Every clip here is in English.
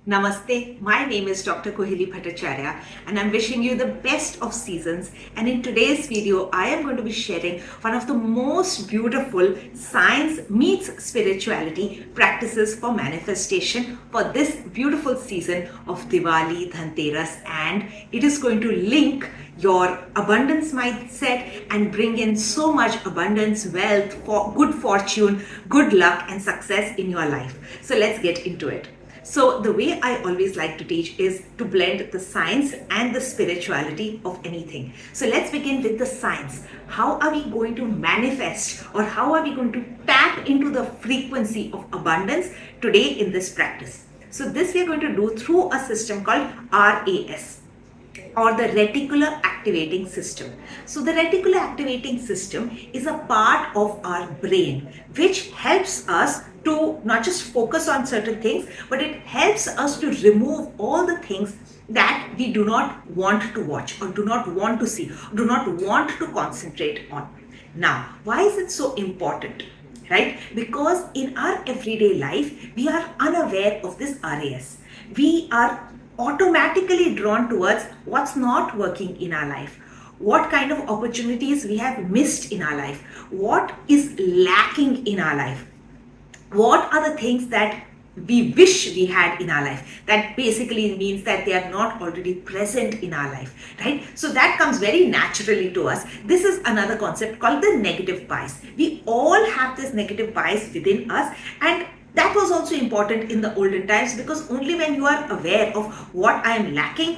Namaste, my name is Dr. Kohili Bhattacharya and I'm wishing you the best of seasons. And in today's video, I am going to be sharing one of the most beautiful science meets spirituality practices for manifestation for this beautiful season of Diwali, Dhanteras, and it is going to link your abundance mindset and bring in so much abundance, wealth, for good fortune, good luck and success in your life. So let's get into it. So the way I always like to teach is to blend the science and the spirituality of anything. So let's begin with the science. How are we going to manifest or how are we going to tap into the frequency of abundance today in this practice? So this we are going to do through a system called RAS, or the reticular activating system. So the reticular activating system is a part of our brain which helps us to not just focus on certain things, but it helps us to remove all the things that we do not want to watch or do not want to see, do not want to concentrate on. Now, why is it so important? Right? Because in our everyday life, we are unaware of this RAS. We are automatically drawn towards what's not working in our life, what kind of opportunities we have missed in our life, what is lacking in our life, what are the things that we wish we had in our life. That basically means that they are not already present in our life, right? So that comes very naturally to us. This is another concept called the negative bias. We all have this negative bias within us, and that was also important in the olden times, because only when you are aware of what I am lacking,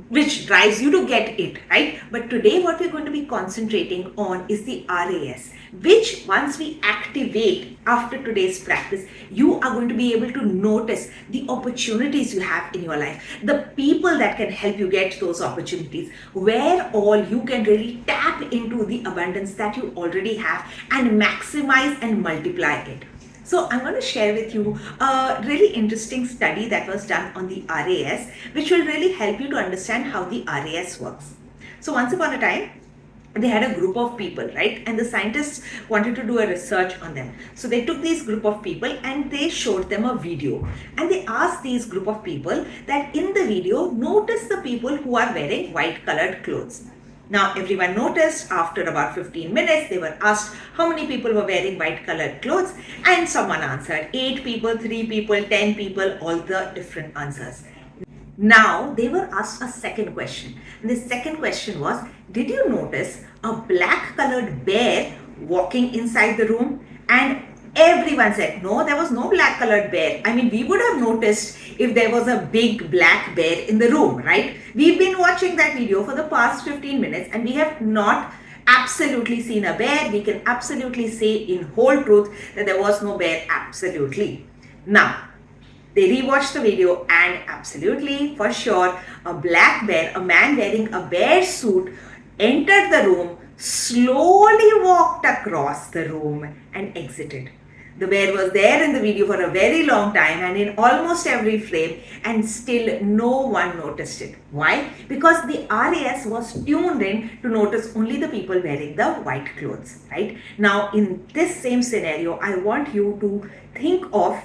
which drives you to get it, right? But today what we're going to be concentrating on is the RAS, which once we activate after today's practice, you are going to be able to notice the opportunities you have in your life, the people that can help you get those opportunities, where all you can really tap into the abundance that you already have and maximize and multiply it. So I'm going to share with you a really interesting study that was done on the RAS, which will really help you to understand how the RAS works. So once upon a time, they had a group of people, right? And the scientists wanted to do a research on them. So they took this group of people and they showed them a video. And they asked these group of people that in the video, notice the people who are wearing white colored clothes. Now everyone noticed. After about 15 minutes, they were asked how many people were wearing white colored clothes, and someone answered 8 people, 3 people, 10 people, all the different answers. Now they were asked a second question. And the second question was, did you notice a black colored bear walking inside the room? And everyone said, no, there was no black colored bear. I mean, we would have noticed if there was a big black bear in the room, right? We've been watching that video for the past 15 minutes and we have not absolutely seen a bear. We can absolutely say in whole truth that there was no bear, absolutely. Now, they rewatched the video and absolutely, for sure, a black bear, a man wearing a bear suit, entered the room, slowly walked across the room and exited. The bear was there in the video for a very long time and in almost every frame, and still no one noticed it. Why? Because the RAS was tuned in to notice only the people wearing the white clothes, right? Now in this same scenario, I want you to think of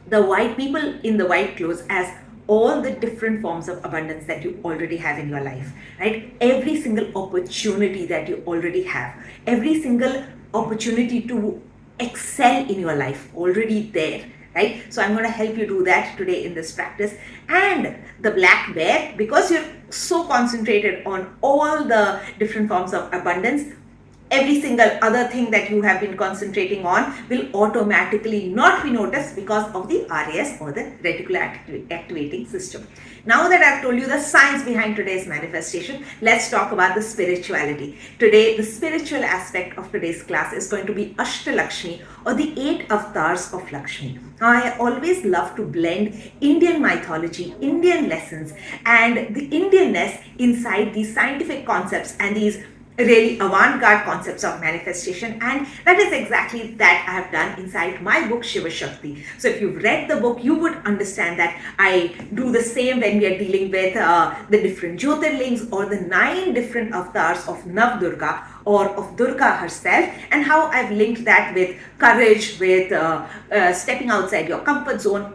the white people in the white clothes as all the different forms of abundance that you already have in your life, right? Every single opportunity that you already have, every single opportunity to excel in your life already there, right? So I'm going to help you do that today in this practice. And the black bear, because you're so concentrated on all the different forms of abundance, every single other thing that you have been concentrating on will automatically not be noticed because of the RAS, or the reticular activating system. Now that I've told you the science behind today's manifestation, let's talk about the spirituality. Today, the spiritual aspect of today's class is going to be AshtaLakshmi, or the 8 avatars of Lakshmi. Now, I always love to blend Indian mythology, Indian lessons, and the Indianness inside these scientific concepts and these really avant-garde concepts of manifestation, and that is exactly that I have done inside my book Shiva Shakti. So if you've read the book, you would understand that I do the same when we are dealing with the different Jyotirlings or the 9 different avatars of Navdurga or of Durga herself, and how I've linked that with courage, with stepping outside your comfort zone,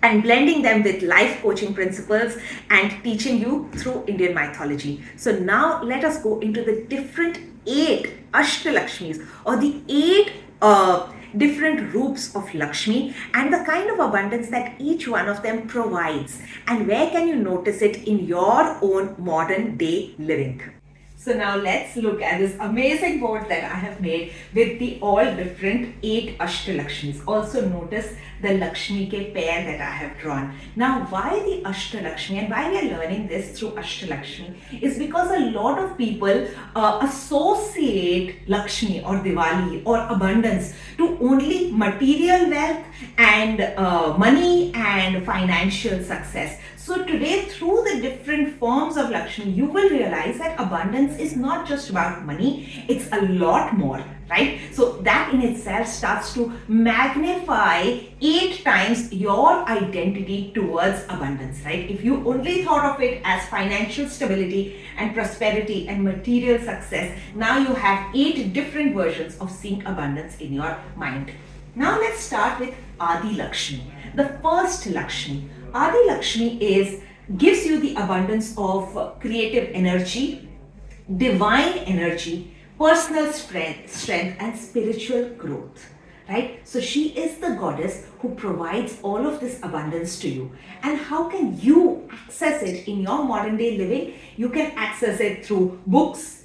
and blending them with life coaching principles and teaching you through Indian mythology. So now let us go into the different 8 AshtaLakshmis, or the 8 different roops of Lakshmi, and the kind of abundance that each one of them provides, and where can you notice it in your own modern day living. So now let's look at this amazing board that I have made with the all different 8 AshtaLakshmis. Also notice the Lakshmi ke pair that I have drawn. Now why the AshtaLakshmi and why we are learning this through AshtaLakshmi is because a lot of people associate Lakshmi or Diwali or abundance to only material wealth and money and financial success. So today, through the different forms of Lakshmi, you will realize that abundance is not just about money, it's a lot more, right? So that in itself starts to magnify 8 times your identity towards abundance, right? If you only thought of it as financial stability and prosperity and material success, now you have 8 different versions of seeing abundance in your mind. Now let's start with AshtaLakshmi, the first Lakshmi. AshtaLakshmi gives you the abundance of creative energy, divine energy, personal strength and spiritual growth, right? So she is the goddess who provides all of this abundance to you. And how can you access it in your modern day living? You can access it through books,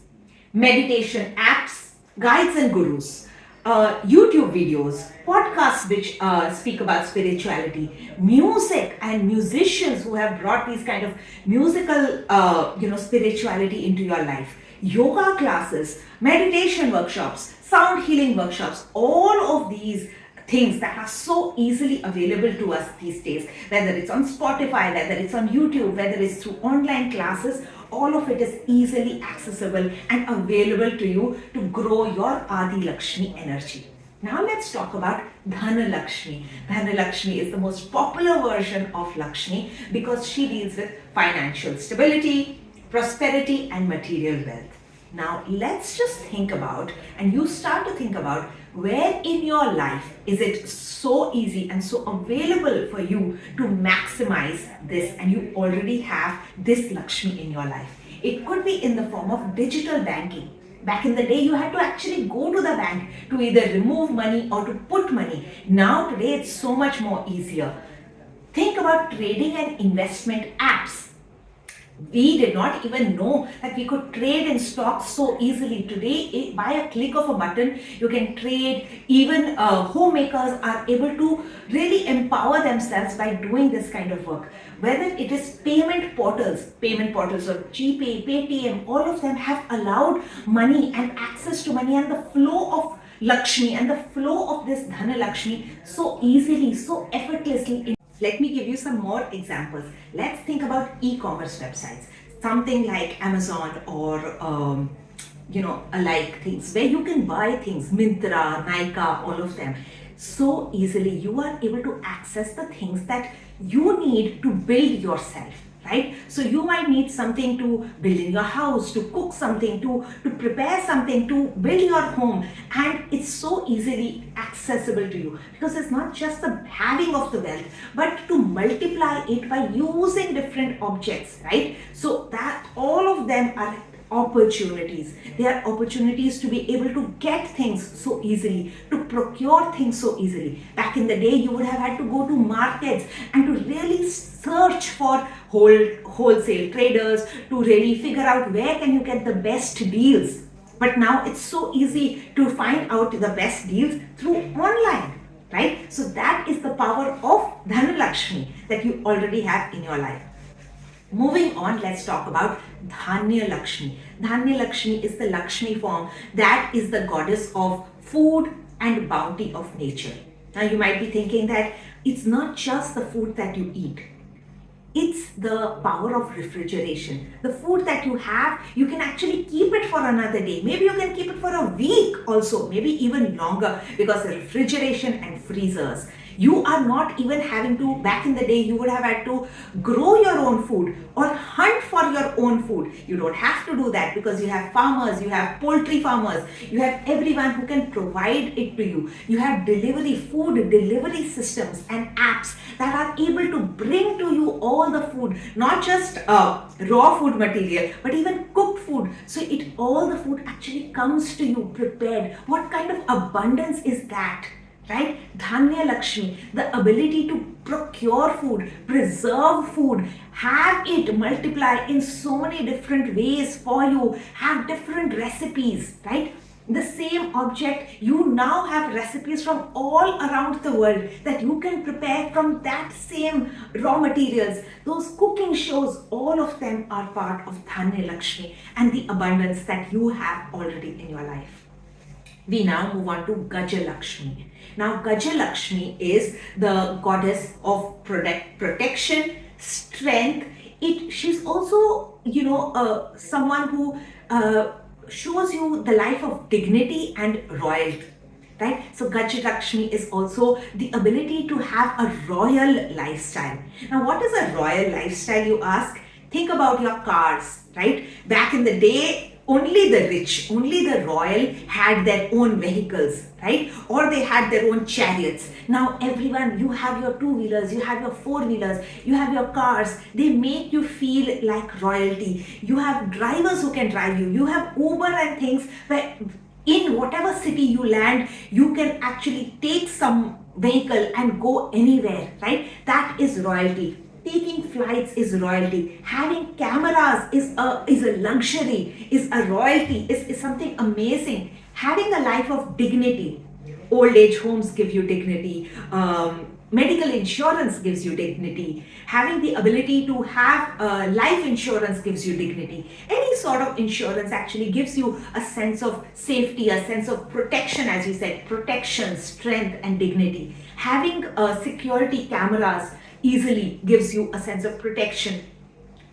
meditation apps, guides and gurus, YouTube videos, podcasts which speak about spirituality, music and musicians who have brought these kind of musical, spirituality into your life, yoga classes, meditation workshops, sound healing workshops, all of these things that are so easily available to us these days, whether it's on Spotify, whether it's on YouTube, whether it's through online classes, all of it is easily accessible and available to you to grow your AshtaLakshmi energy. Now let's talk about DanLakshmi. DanLakshmi is the most popular version of Lakshmi because she deals with financial stability, prosperity and material wealth. Now let's just think about, and you start to think about, where in your life is it so easy and so available for you to maximize this, and you already have this Lakshmi in your life. It could be in the form of digital banking. Back in the day, you had to actually go to the bank to either remove money or to put money. Now today, it's so much more easier. Think about trading and investment apps. We did not even know that we could trade in stocks so easily. Today, by a click of a button, you can trade. Even homemakers are able to really empower themselves by doing this kind of work. Whether it is payment portals of GPay, Paytm, all of them have allowed money and access to money and the flow of Lakshmi and the flow of this DanLakshmi so easily, so effortlessly. Let me give you some more examples. Let's think about e-commerce websites, something like Amazon or alike things where you can buy things, Myntra, Nykaa, all of them. So easily you are able to access the things that you need to build yourself, right? So you might need something to build in your house, to cook something, to prepare something, to build your home, and it's so easily accessible to you because it's not just the having of the wealth, but to multiply it by using different objects, right? So that all of them are opportunities. They are opportunities to be able to get things so easily, to procure things so easily. Back in the day, you would have had to go to markets and to really search for wholesale traders to really figure out where can you get the best deals. But now it's so easy to find out the best deals through online, right? So that is the power of DanLakshmi that you already have in your life. Moving on, let's talk about DanLakshmi. DanLakshmi is the Lakshmi form that is the goddess of food and bounty of nature. Now you might be thinking that it's not just the food that you eat. It's the power of refrigeration. The food that you have, you can actually keep it for another day. Maybe you can keep it for a week also, maybe even longer, because the refrigeration and freezers. You are not even having to, back in the day, you would have had to grow your own food or hunt for your own food. You don't have to do that because you have farmers, you have poultry farmers, you have everyone who can provide it to you. You have food delivery systems and apps that are able to bring to you all the food, not just raw food material, but even cooked food. So all the food actually comes to you prepared. What kind of abundance is that? Right? DanhLakshmi, the ability to procure food, preserve food, have it multiply in so many different ways for you, have different recipes, right? The same object, you now have recipes from all around the world that you can prepare from that same raw materials. Those cooking shows, all of them are part of DanhLakshmi and the abundance that you have already in your life. We now move on to GajaLakshmi. Now, GajaLakshmi is the goddess of protection, strength. She's also, someone who shows you the life of dignity and royalty. Right? So GajaLakshmi is also the ability to have a royal lifestyle. Now, what is a royal lifestyle, you ask? Think about your cars, right? Back in the day, only the rich, only the royal had their own vehicles, right? Or they had their own chariots. Now everyone, you have your two-wheelers, you have your four-wheelers, you have your cars. They make you feel like royalty. You have drivers who can drive you. You have Uber and things where in whatever city you land, you can actually take some vehicle and go anywhere, right? That is royalty. Taking flights is royalty. Having cameras is a luxury, is a royalty, is something amazing. Having a life of dignity. Old age homes give you dignity. Medical insurance gives you dignity. Having the ability to have life insurance gives you dignity. Any sort of insurance actually gives you a sense of safety, a sense of protection, as you said, protection, strength, and dignity. Having security cameras easily gives you a sense of protection.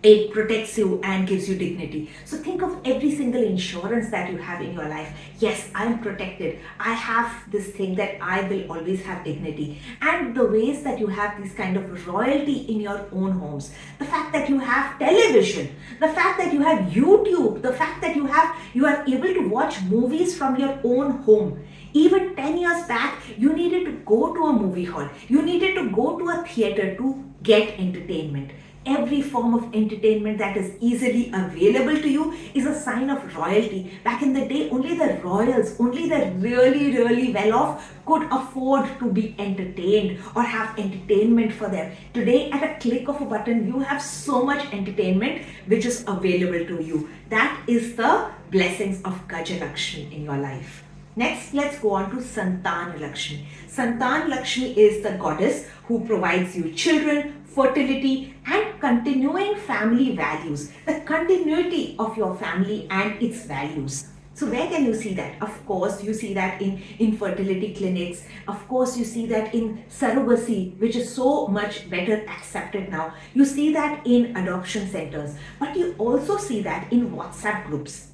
It protects you and gives you dignity. So think of every single insurance that you have in your life. Yes, I'm protected. I have this thing that I will always have dignity. And the ways that you have this kind of royalty in your own homes. The fact that you have television. The fact that you have YouTube. The fact that you are able to watch movies from your own home. Even 10 years back, you needed to go to a movie hall. You needed to go to a theater to get entertainment. Every form of entertainment that is easily available to you is a sign of royalty. Back in the day, only the royals, only the really, really well off could afford to be entertained or have entertainment for them. Today, at a click of a button, you have so much entertainment which is available to you. That is the blessings of GajaLakshmi in your life. Next, let's go on to SanLakshmi. SanLakshmi is the goddess who provides you children, fertility, and continuing family values. The continuity of your family and its values. So where can you see that? Of course, you see that in infertility clinics. Of course, you see that in surrogacy, which is so much better accepted now. You see that in adoption centers. But you also see that in WhatsApp groups,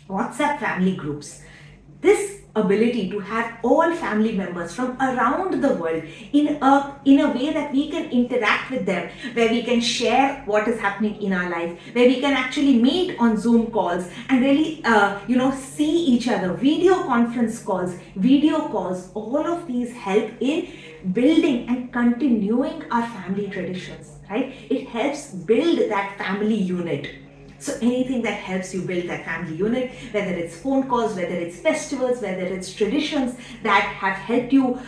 WhatsApp family groups. This ability to have all family members from around the world in a way that we can interact with them, where we can share what is happening in our life, where we can actually meet on Zoom calls and really see each other, video conference calls, video calls. All of these help in building and continuing our family traditions, right? It helps build that family unit. So anything that helps you build that family unit, whether it's phone calls, whether it's festivals, whether it's traditions that have helped you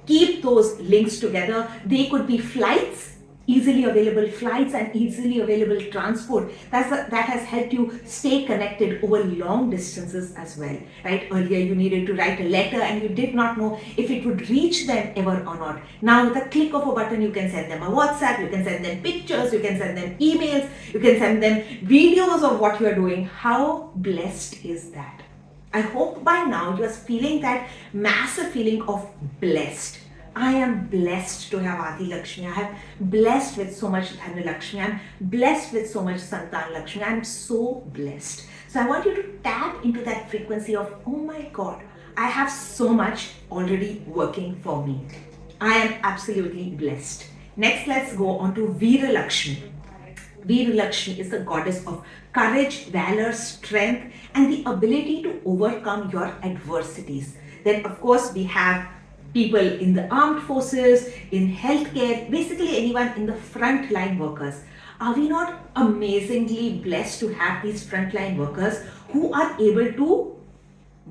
keep those links together. They could be flights, easily available flights and easily available transport. That has helped you stay connected over long distances as well, right? Earlier you needed to write a letter and you did not know if it would reach them ever or not. Now with a click of a button, you can send them a WhatsApp, you can send them pictures, you can send them emails, you can send them videos of what you are doing. How blessed is that? I hope by now you are feeling that massive feeling of blessed. I am blessed to have AshtaLakshmi. I am blessed with so much DanLakshmi. I am blessed with so much SanLakshmi. I am so blessed. So I want you to tap into that frequency of, oh my God, I have so much already working for me. I am absolutely blessed. Next, let's go on to VirLakshmi. VirLakshmi is the goddess of courage, valor, strength, and the ability to overcome your adversities. Then, of course, we have people in the armed forces, in healthcare, basically anyone in the frontline workers. Are we not amazingly blessed to have these frontline workers who are able to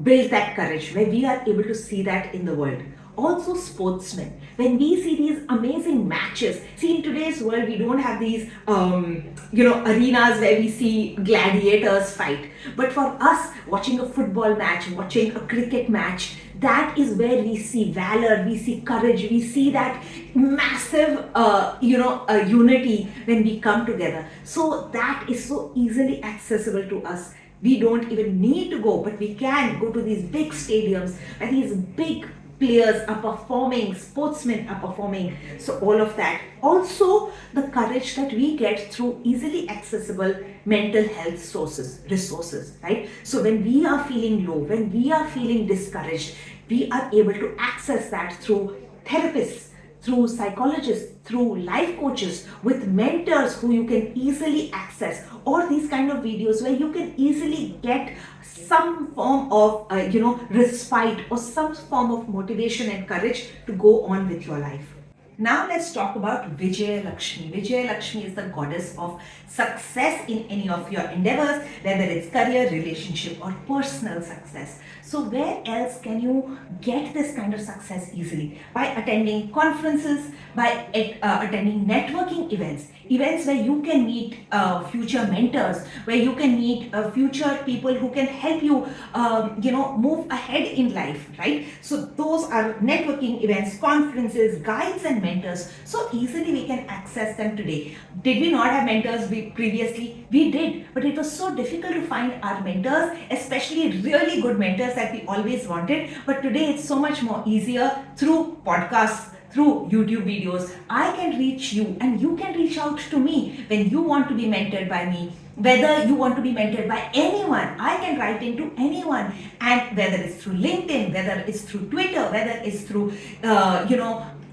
build that courage, where we are able to see that in the world? Also sportsmen, when we see these amazing matches, see in today's world we don't have these arenas where we see gladiators fight, but for us, watching a football match, watching a cricket match, that is where we see valor, we see courage, we see that massive unity when we come together. So that is so easily accessible to us. We don't even need to go, but we can go to these big stadiums where these big players are performing, sportsmen are performing. So all of that. Also the courage that we get through easily accessible mental health resources, right? So when we are feeling low, when we are feeling discouraged, we are able to access that through therapists, through psychologists, through life coaches, with mentors who you can easily access, or these kind of videos where you can easily get some form of respite or some form of motivation and courage to go on with your life. Now let's talk about VijayLakshmi. VijayLakshmi is the goddess of success in any of your endeavors, whether it's career, relationship, or personal success. So where else can you get this kind of success easily? By attending conferences, by attending networking events where you can meet future mentors, where you can meet future people who can help you, move ahead in life, right? So those are networking events, conferences, guides and mentors. So easily we can access them today. Did we not have mentors previously? We did, but it was so difficult to find our mentors, especially really good mentors that we always wanted. But today it's so much more easier through podcasts, through YouTube videos. I can reach you and you can reach out to me when you want to be mentored by me. Whether you want to be mentored by anyone, I can write into anyone. And whether it's through LinkedIn, whether it's through Twitter, whether it's through,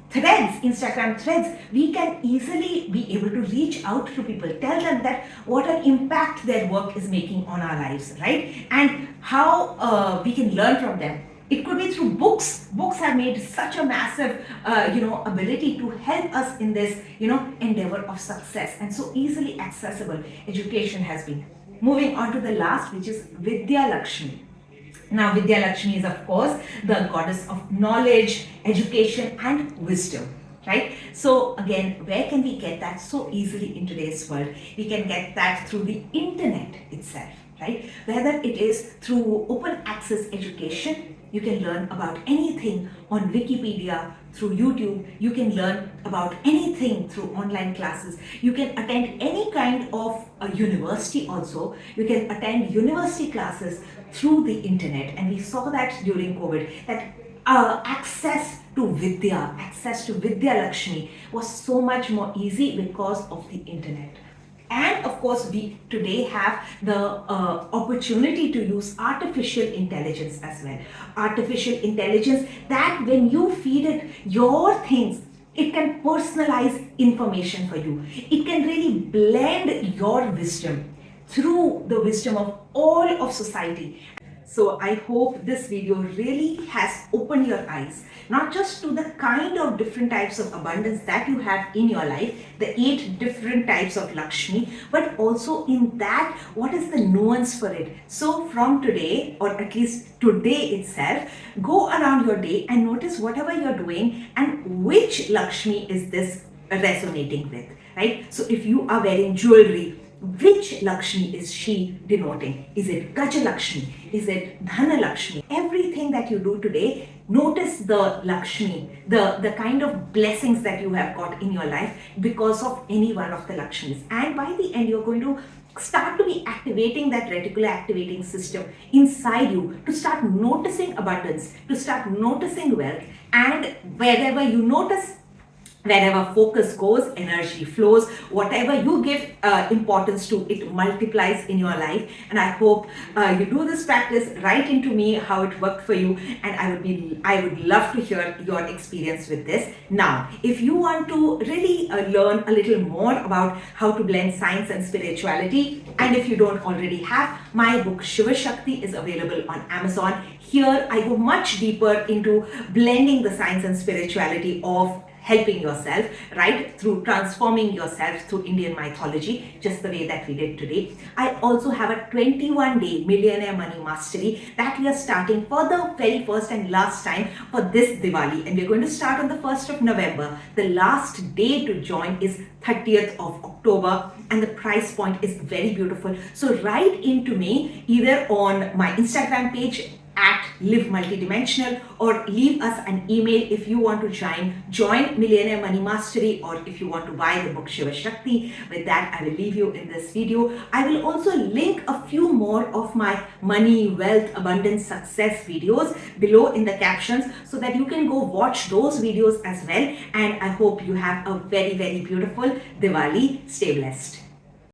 threads, Instagram threads, we can easily be able to reach out to people, tell them that what an impact their work is making on our lives, right? And how we can learn from them. It could be through books. Books have made such a massive, ability to help us in this, endeavor of success, and so easily accessible education has been. Moving on to the last, which is VidyaLakshmi. Now, VidyaLakshmi is, of course, the goddess of knowledge, education, and wisdom, right? So again, where can we get that so easily in today's world? We can get that through the internet itself, right? Whether it is through open access education, you can learn about anything on Wikipedia, through YouTube. You can learn about anything through online classes. You can attend any kind of a university also. You can attend university classes through the internet. And we saw that during COVID, that access to Vidya, access to VidyaLakshmi was so much more easy because of the internet. And of course, we today have the opportunity to use artificial intelligence as well. Artificial intelligence that when you feed it your things, it can personalize information for you. It can really blend your wisdom through the wisdom of all of society. So I hope this video really has opened your eyes, not just to the kind of different types of abundance that you have in your life, the 8 different types of Lakshmi, but also in that, what is the nuance for it? So from today, or at least today itself, go around your day and notice whatever you're doing and which Lakshmi is this resonating with, right? So if you are wearing jewelry, which Lakshmi is she denoting? Is it GajaLakshmi? Is it DanhLakshmi? Everything that you do today, notice the Lakshmi, the kind of blessings that you have got in your life because of any one of the Lakshmis. And by the end, you're going to start to be activating that reticular activating system inside you to start noticing abundance, to start noticing wealth. And wherever you notice Wherever focus goes, energy flows. Whatever you give importance to, it multiplies in your life. And I hope you do this practice. Write into me how it worked for you, and I would love to hear your experience with this. Now, if you want to really learn a little more about how to blend science and spirituality, and if you don't already have, my book Shiva Shakti is available on Amazon. Here I go much deeper into blending the science and spirituality of helping yourself, right, through transforming yourself through Indian mythology, just the way that we did today. I also have a 21-day Millionaire Money Mastery that we are starting for the very first and last time for this Diwali, and we're going to start on the 1st of November. The last day to join is 30th of October, and the price point is very beautiful. So write into me either on my Instagram page at Live Multidimensional, or leave us an email if you want to join Millionaire Money Mastery, or if you want to buy the book Shiva Shakti. With that, I will leave you in this video. I will also link a few more of my money, wealth, abundance, success videos below in the captions, so that you can go watch those videos as well. And I hope you have a very, very beautiful Diwali. Stay blessed.